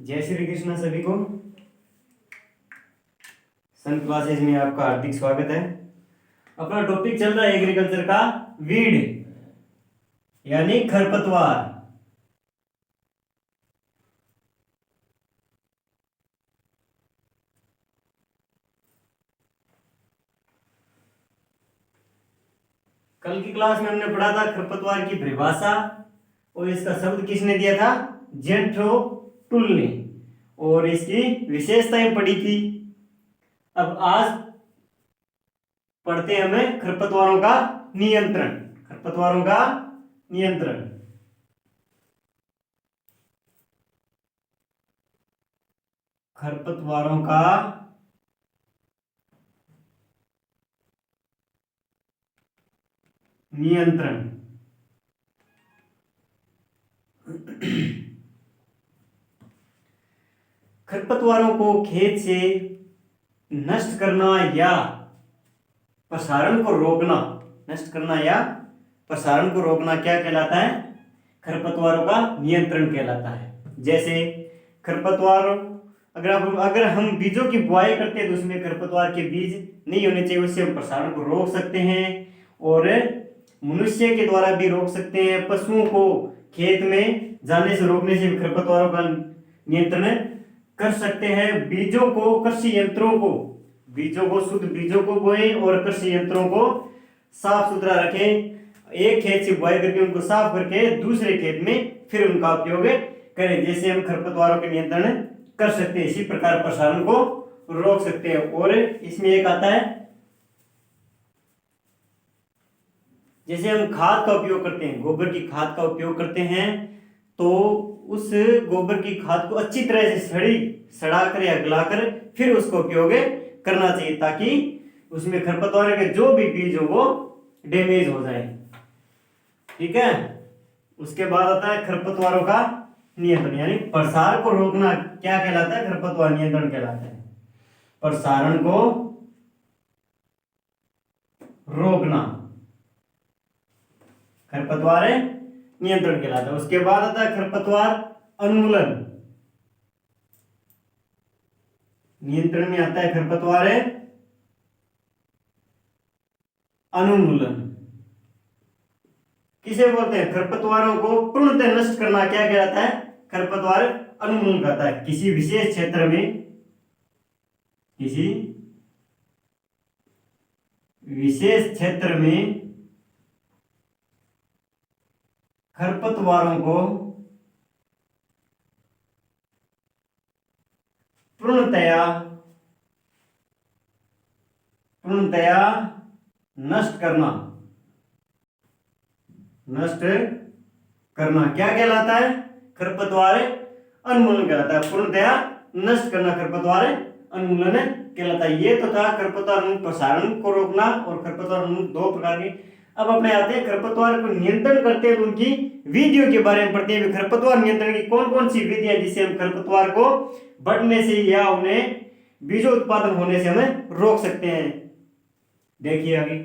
जय श्री कृष्ण सभी को। सन क्लासेज में आपका हार्दिक स्वागत है। अपना टॉपिक चल रहा है एग्रीकल्चर का वीड यानी खरपतवार। कल की क्लास में हमने पढ़ा था खरपतवार की परिभाषा और इसका शब्द किसने दिया था? जेंट्रो टुल ने। और इसकी विशेषताएं पढ़ी थी। अब आज पढ़ते हैं हमें खरपतवारों का नियंत्रण। खरपतवारों का नियंत्रण। खरपतवारों का नियंत्रण। खरपतवारों को खेत से नष्ट करना या प्रसारण को रोकना, नष्ट करना या प्रसारण को रोकना क्या कहलाता है? खरपतवारों का नियंत्रण कहलाता है। जैसे खरपतवार अगर हम बीजों की बुआई करते हैं तो उसमें खरपतवार के बीज नहीं होने चाहिए, उससे हम प्रसारण को रोक सकते हैं। और मनुष्य के द्वारा भी रोक सकते हैं। पशुओं को खेत में जाने से रोकने से भी खरपतवारों का नियंत्रण कर सकते हैं। बीजों को, कृषि यंत्रों को, बीजों को, शुद्ध बीजों को बोएं और कृषि यंत्रों को साफ सुथरा रखें। एक खेत से बुआई करके उनको साफ करके दूसरे खेत में फिर उनका उपयोग करें। जैसे हम खरपतवारों के नियंत्रण कर सकते हैं, इसी प्रकार प्रसारण को रोक सकते हैं। और इसमें एक आता है, जैसे हम खाद का उपयोग करते हैं, गोबर की खाद का उपयोग करते हैं, तो उस गोबर की खाद को अच्छी तरह से सड़ाकर या गलाकर फिर उसका उपयोग करना चाहिए, ताकि उसमें खरपतवार के जो भी बीज हो वो डैमेज हो जाए। ठीक है। उसके बाद आता है खरपतवारों का नियंत्रण यानी प्रसार को रोकना। क्या कहलाता है? खरपतवार नियंत्रण कहलाता है। प्रसारण को रोकना खरपतवार नियंत्रण कहलाता है। उसके बाद आता है खरपतवार उन्मूलन। नियंत्रण में आता है खरपतवार उन्मूलन। किसे बोलते हैं? खरपतवारों को पूर्णतः नष्ट करना क्या कहलाता है? खरपतवार उन्मूलन कहता है। किसी विशेष क्षेत्र में, किसी विशेष क्षेत्र में खरपतवारों को पूर्णतया नष्ट करना क्या कहलाता है? खरपतवार उन्मूलन कहलाता है। पूर्णतया नष्ट करना खरपतवार उन्मूलन कहलाता है। ये तो था खरपतवार प्रसारण को रोकना और खरपतवार उन्मूलन दो प्रकार के। अब अपने आते हैं खरपतवार को नियंत्रण करते हैं उनकी विधियों के बारे में पढ़ते हैं। खरपतवार नियंत्रण की कौन कौन सी विधियां जिससे हम खरपतवार को बढ़ने से या उन्हें बीजों उत्पादन होने से हमें रोक सकते हैं। देखिए आगे।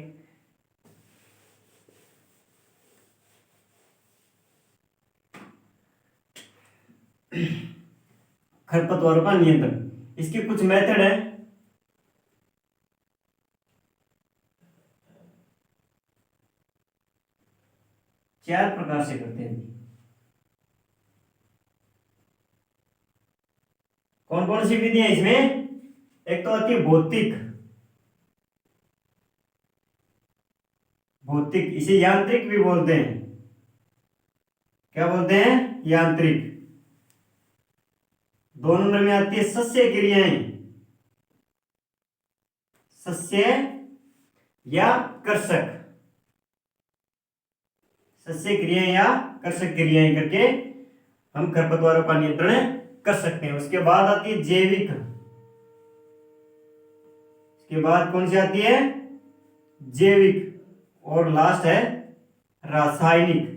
खरपतवारों का नियंत्रण, इसकी कुछ मेथड है। चार प्रकार से करते हैं। कौन कौन सी विधि है इसमें? एक तो आती है भौतिक, इसे यांत्रिक भी बोलते हैं। क्या बोलते हैं? यांत्रिक। दो नंबर में आती है सस्य क्रियाएं, सस्य या कर्षक। सस्य क्रियाएं या कर्षक क्रियाएं करके हम खरपतवारों का नियंत्रण कर सकते हैं। उसके बाद आती है जैविक। उसके बाद कौन सी आती है? जैविक। और लास्ट है रासायनिक।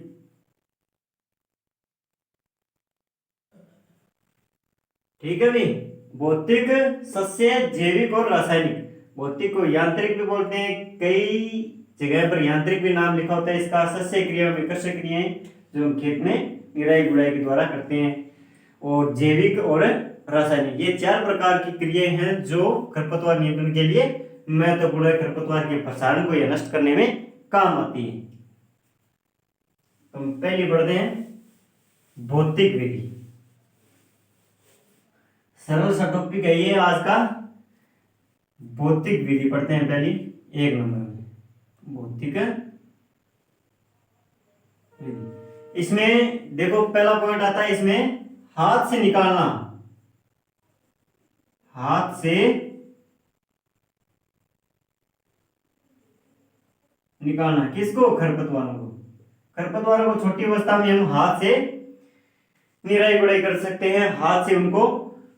ठीक है भाई। भौतिक, सस्य, जैविक और रासायनिक। भौतिक को यांत्रिक भी बोलते हैं, कई जगह पर यांत्रिक भी नाम लिखा होता है इसका। सस्य क्रिया में कर्षक क्रियाएं जो हम खेत में निराई गुड़ाई के द्वारा करते हैं। और जैविक और रासायनिक, ये 4 प्रकार की क्रियाएं हैं जो खरपतवार नियंत्रण के लिए महत्वपूर्ण है, खरपतवार के प्रसारण को या नष्ट करने में काम आती है। तो हम पहले पढ़ते हैं भौतिक विधि। सरल सा टॉपिक है ये आज का। भौतिक विधि पढ़ते हैं पहली 1 नंबर में, भौतिक विधि। इसमें देखो पहला पॉइंट आता है, इसमें हाथ से निकालना, हाथ से निकालना किसको? खरपतवारों को। खरपतवारों को छोटी अवस्था में हम हाथ से निराई गुड़ाई कर सकते हैं, हाथ से उनको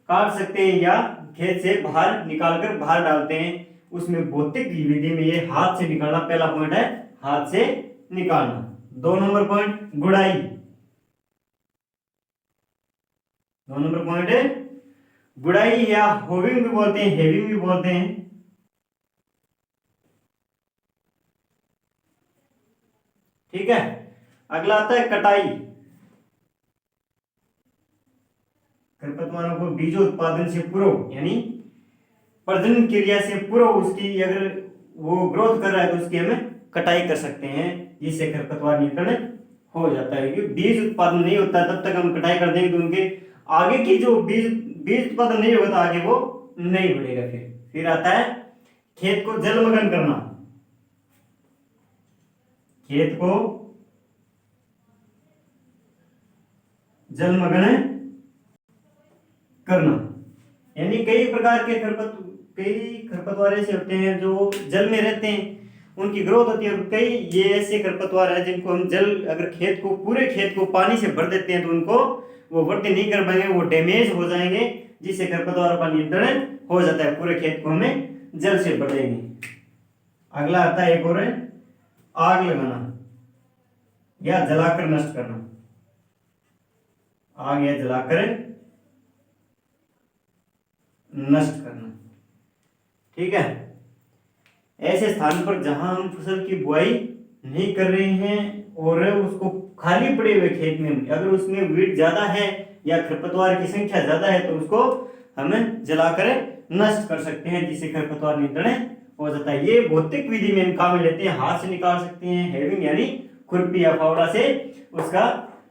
काट सकते हैं या खेत से बाहर निकालकर बाहर डालते हैं। उसमें भौतिक विधि में ये हाथ से निकालना पहला पॉइंट है, हाथ से निकालना। 2 नंबर पॉइंट गुड़ाई, 2 नंबर पॉइंट है गुड़ाई या होविंग भी बोलते हैं, हेविंग भी बोलते हैं। ठीक है, अगला आता है कटाई। खरपतवारों को बीजों उत्पादन से पूर्व यानी प्रजनन क्रिया से पूर्व उसकी अगर वो ग्रोथ कर रहा है तो उसकी हमें कटाई कर सकते हैं, जिससे खरपतवार नियंत्रण हो जाता है। क्योंकि बीज उत्पादन नहीं होता तब तक हम कटाई कर देंगे तो उनके आगे की जो बीज उत्पादन नहीं होगा तो आगे वो नहीं बढ़ेगा। फिर आता है खेत को जलमग्न करना, खेत को जलमग्न करना, यानी कई प्रकार के खरपतवार ऐसे होते हैं जो जल में रहते हैं, उनकी ग्रोथ होती है। और कई ये ऐसे खरपतवार है जिनको हम अगर खेत को पूरे खेत को पानी से भर देते हैं तो उनको वो वृद्धि नहीं कर पाएंगे, वो डैमेज हो जाएंगे, जिससे खरपतवारों का नियंत्रण हो जाता है। पूरे खेत को हमें जल से भर देंगे। अगला आता है एक और है आग लगाना या जलाकर नष्ट करना, आग या जलाकर नष्ट करना। ठीक है, ऐसे स्थान पर जहां हम फसल की बुआई नहीं कर रहे हैं और उसको खाली पड़े हुए खेत में अगर उसमें वीड ज्यादा है या खरपतवार की संख्या ज्यादा है तो उसको हमें जलाकर नष्ट कर सकते हैं, जिससे खरपतवार नियंत्रण हो जाता है। ये भौतिक विधि में हम काम लेते हैं, हाथ से निकाल सकते हैं, हेविंग यानी खुरपी या फावड़ा से उसका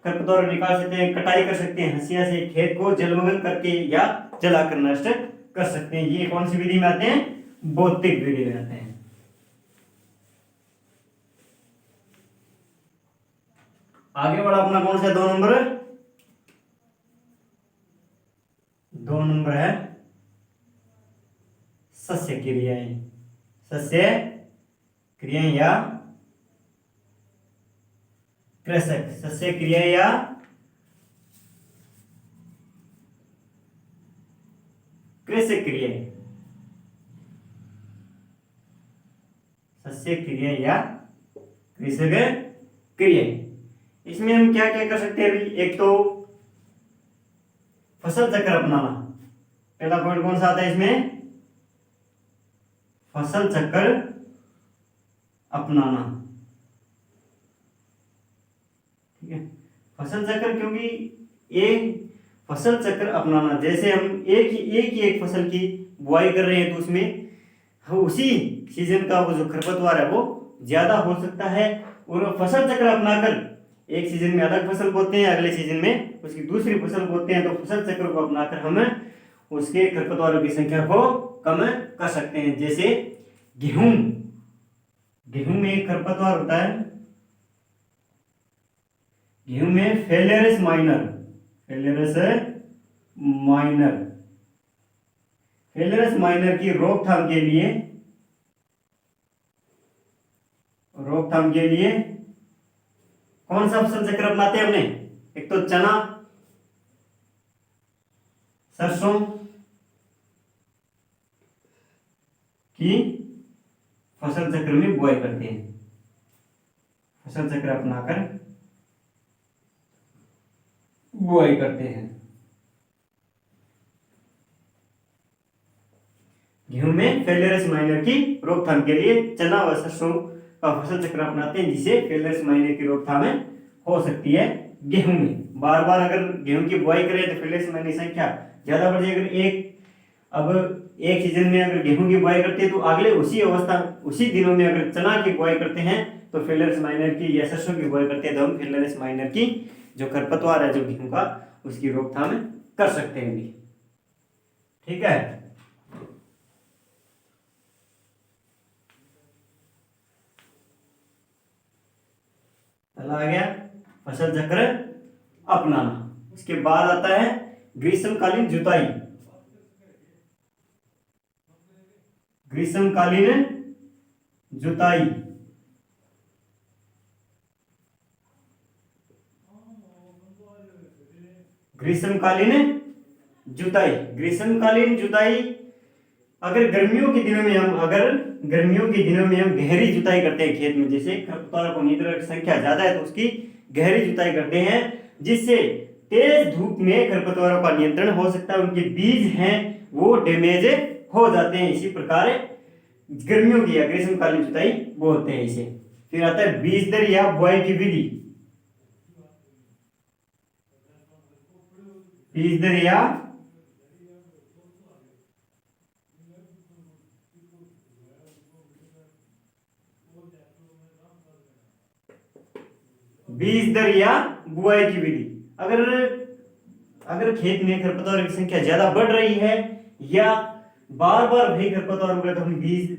खरपतवार निकाल सकते हैं, कटाई कर सकते हैं, हंसिया से खेत को जलमग्न करके या जलाकर नष्ट कर सकते हैं। ये कौन सी विधि में आते हैं? भौतिक विधि में आते हैं। आगे बढ़ा अपना कौन सा 2 नंबर? 2 नंबर है सस्य क्रियाएं, सस्य क्रियाएं या कृषक, सस्य क्रियाएं या कृषक क्रियाएं, सस्य क्रियाएं या कृषक क्रियाएं। इसमें हम क्या क्या कर सकते हैं? अभी एक तो फसल चक्र अपनाना, पहला पॉइंट कौन सा आता है इसमें? फसल चक्र अपनाना। ठीक है, फसल चक्र, क्योंकि एक फसल चक्र अपनाना, जैसे हम एक फसल की बुआई कर रहे हैं तो उसमें उसी सीजन का वो जो खरपतवार है वो ज्यादा हो सकता है, और फसल चक्र अपनाकर एक सीजन में अलग फसल बोते हैं, अगले सीजन में उसकी दूसरी फसल बोते हैं, तो फसल चक्र को अपनाकर हम उसके खरपतवारों की संख्या को कम कर सकते हैं। जैसे गेहूं में एक खरपतवार होता है, गेहूं में फेलियरस माइनर, फेलियरस माइनर की रोकथाम के लिए कौन सा फसल चक्र अपनाते हैं हमने? एक तो चना, सरसों की फसल चक्र में बुआई करते हैं, फसल चक्र अपनाकर बुआई करते हैं। गेहूं में फेलियरस माइनर की रोकथाम के लिए चना व सरसों का फसल चक्र अपनाते हैं, जिससे फेलियरस माइनर की रोकथाम हो सकती है। गेहूं में बार बार अगर गेहूं की बुआई करें तो फेलियर माइनर की संख्या ज्यादा बढ़ जाएगी। अगर एक सीजन में अगर गेहूं की बुआई करते हैं तो अगले उसी दिनों में अगर चना की बुआई करते हैं तो फेलियर माइनर की या सरसों की बुआई करते हैं तो हम फेलियर माइनर की जो खरपतवार है जो गेहूं का उसकी रोकथाम कर सकते हैं भी। ठीक है, आ गया फसल चक्र अपनाना। इसके बाद आता है ग्रीष्मकालीन जुताई। ग्रीष्मकालीन जुताई ग्रीष्मकालीन जुताई अगर गर्मियों के दिनों में हम गहरी जुताई करते हैं खेत में, जैसे खरपतवार को नियंत्रण की संख्या ज्यादा है तो उसकी गहरी जुताई करते हैं, जिससे तेज धूप में खरपतवारों का नियंत्रण हो सकता है, उनके बीज हैं वो डैमेज हो जाते हैं। इसी प्रकार गर्मियों की या ग्रीष्मकालीन जुताई बोलते हैं इसे। फिर आता है बीज दर या बुआई की विधि। बीज दर या बुआई की विधि। अगर खेत में खरपतवार की संख्या ज्यादा बढ़ रही है या बार बार वही खरपतवार उग रहा है तो हम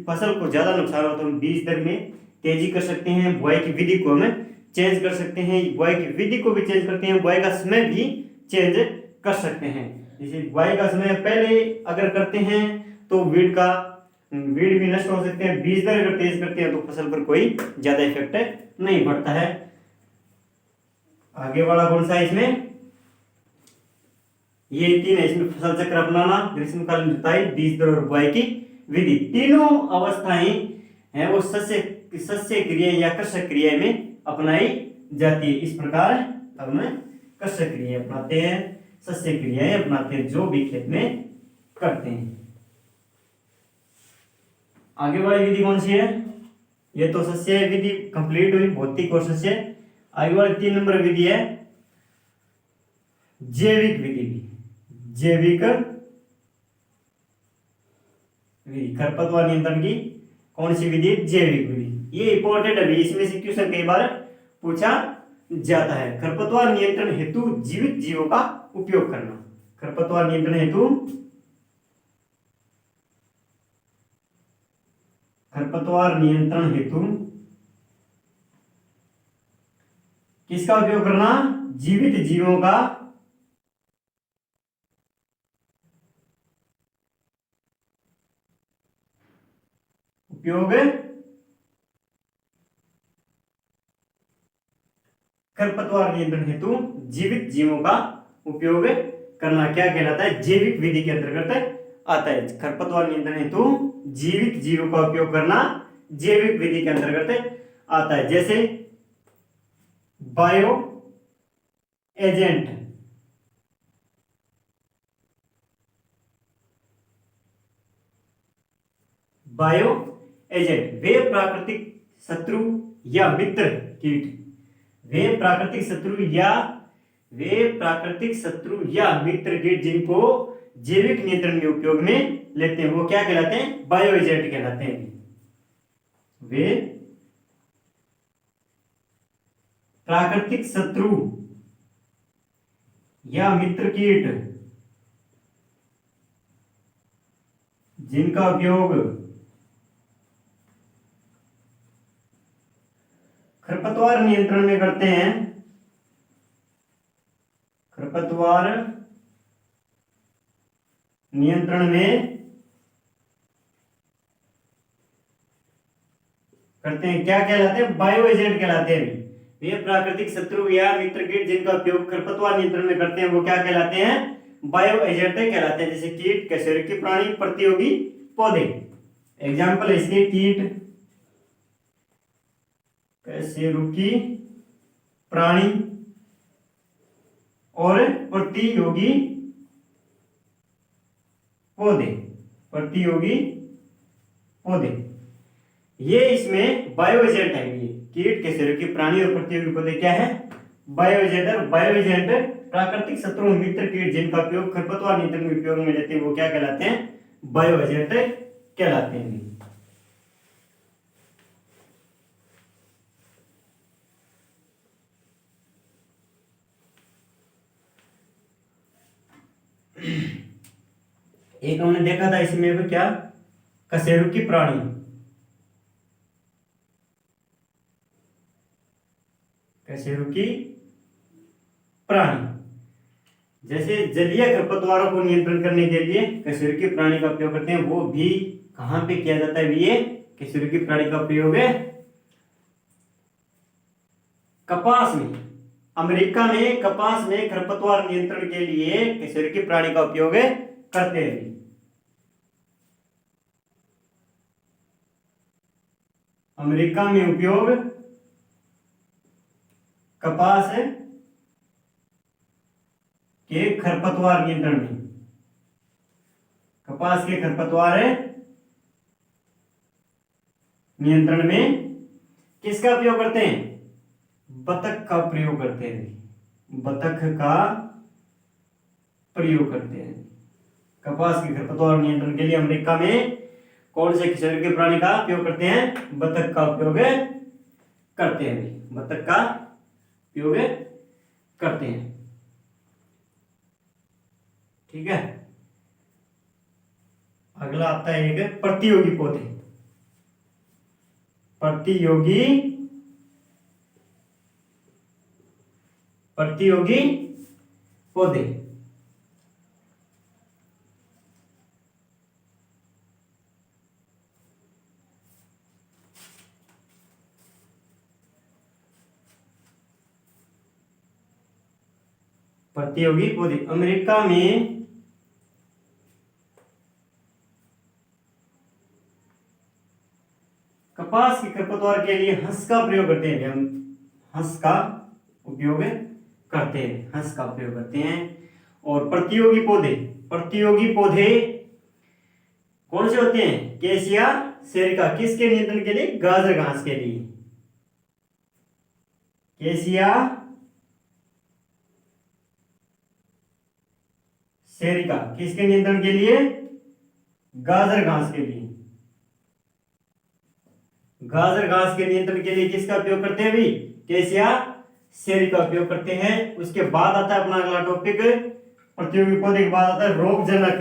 फसल को ज्यादा नुकसान हो तो हम बीज दर में तेजी कर सकते हैं। बुआई की विधि को हमें चेंज कर सकते हैं, बुआई की विधि को भी चेंज करते हैं, बुआई का समय भी चेंज कर सकते हैं। जैसे बुआई का समय पहले अगर करते हैं तो वीड भी नष्ट हो सकते हैं, बीज दर अगर तेज करते हैं तो फसल पर कोई ज्यादा इफेक्ट नहीं पड़ता है। आगे वाला कौन सा है इसमें, ये 3 है इसमें, फसल चक्र अपनाना, ग्रीष्मकालीन जुताई, बीज दर और बुआई की विधि। तीनों अवस्थाएं हैं वो सस्य क्रिया या कृषक क्रिया में अपनाई जाती है। इस प्रकार अब मैं कृषक क्रिया अपनाते हैं, सस्य क्रियाएं अपनाते हैं जो भी खेत में करते हैं। आगे वाली विधि कौन सी है, ये तो सस्य विधि कंप्लीट हुई, भौतिक और सस्य। आगे वाली 3 नंबर विधि है जैविक विधि। जैविक विधि खरपतवार नियंत्रण की कौन सी विधि है, जैविक विधि। ये इंपॉर्टेंट है, इसमें से क्वेश्चन कई बार पूछा जाता है। खरपतवार नियंत्रण हेतु जीवित जीवों का उपयोग करना। खरपतवार नियंत्रण हेतु किसका उपयोग करना, जीवित जीवों का उपयोग खरपतवार नियंत्रण हेतु जीवित जीवों का उपयोग करना क्या कहलाता है, जैविक विधि के अंतर्गत आता है। खरपतवार नियंत्रण हेतु जीवित जीवों का उपयोग करना जैविक विधि के अंतर्गत आता है। जैसे बायो एजेंट, वे प्राकृतिक शत्रु या मित्र कीट, मित्र कीट जिनको जैविक नियंत्रण में उपयोग में लेते हैं वो क्या कहलाते हैं, बायो एजेंट कहलाते हैं। वे प्राकृतिक शत्रु या मित्र कीट जिनका उपयोग खरपतवार नियंत्रण में करते हैं, खरपतवार नियंत्रण में करते हैं क्या कहलाते हैं, बायो एजेंट कहलाते हैं। वे प्राकृतिक शत्रु या मित्र कीट जिनका उपयोग खरपतवार नियंत्रण में करते हैं वो क्या कहलाते हैं, बायो एजेंट कहलाते हैं। जैसे कीट, कशेरुकी प्राणी, प्रतियोगी पौधे। एग्जाम्पल है इसके, कीट, कशेरुकी प्राणी और प्रतियोगी पौधे। ये इसमें बायो एजेंट है। ये कीट, कशेरुकी प्राणी और प्रतियोगी पौधे क्या है, बायो एजेंट और बायो एजेंट प्राकृतिक शत्रु मित्र कीट जिनका उपयोग खरपतवार नियंत्रण में उपयोग में लेते हैं वो क्या कहलाते हैं? बायो एजेंट कहलाते हैं। एक हमने देखा था इसमें भी क्या, कशेरुकी प्राणी, कशेरुकी प्राणी। जैसे जलीय खरपतवारों को नियंत्रण करने के लिए कशेरुकी प्राणी का उपयोग करते हैं, वो भी कहां पे किया जाता है? ये कशेरुकी प्राणी का प्रयोग है कपास में। अमेरिका में कपास में खरपतवार नियंत्रण के लिए कशेरुकी प्राणी का उपयोग करते हैं। अमेरिका में उपयोग कपास के खरपतवार नियंत्रण में, कपास के खरपतवार नियंत्रण में किसका प्रयोग करते हैं? बतख का प्रयोग करते हैं। बतख का प्रयोग करते हैं कपास के खरपतवार नियंत्रण के लिए। अमेरिका में कौन से कशेरुकी प्राणी का उपयोग करते हैं? बतख का उपयोग करते हैं। बतख का उपयोग करते हैं। ठीक है, अगला आता है एक प्रतियोगी पौधे। प्रतियोगी पौधे। प्रतियोगी पौधे अमेरिका में कपास के खरपतवार के लिए हंस का प्रयोग करते हैं। हम हंस का उपयोग करते हैं, हंस का प्रयोग करते हैं। और प्रतियोगी पौधे कौन से होते हैं? केसिया सेरिका। किसके नियंत्रण के लिए? गाजर घास के लिए। केसिया सेरिका किसके नियंत्रण के लिए? गाजर घास के लिए। गाजर घास के नियंत्रण के लिए किसका उपयोग करते हैं भी? केसिया सेरी का उपयोग करते हैं। उसके बाद आता है अपना अगला टॉपिक, प्रतियोगी पौधे के बाद आता है रोगजनक।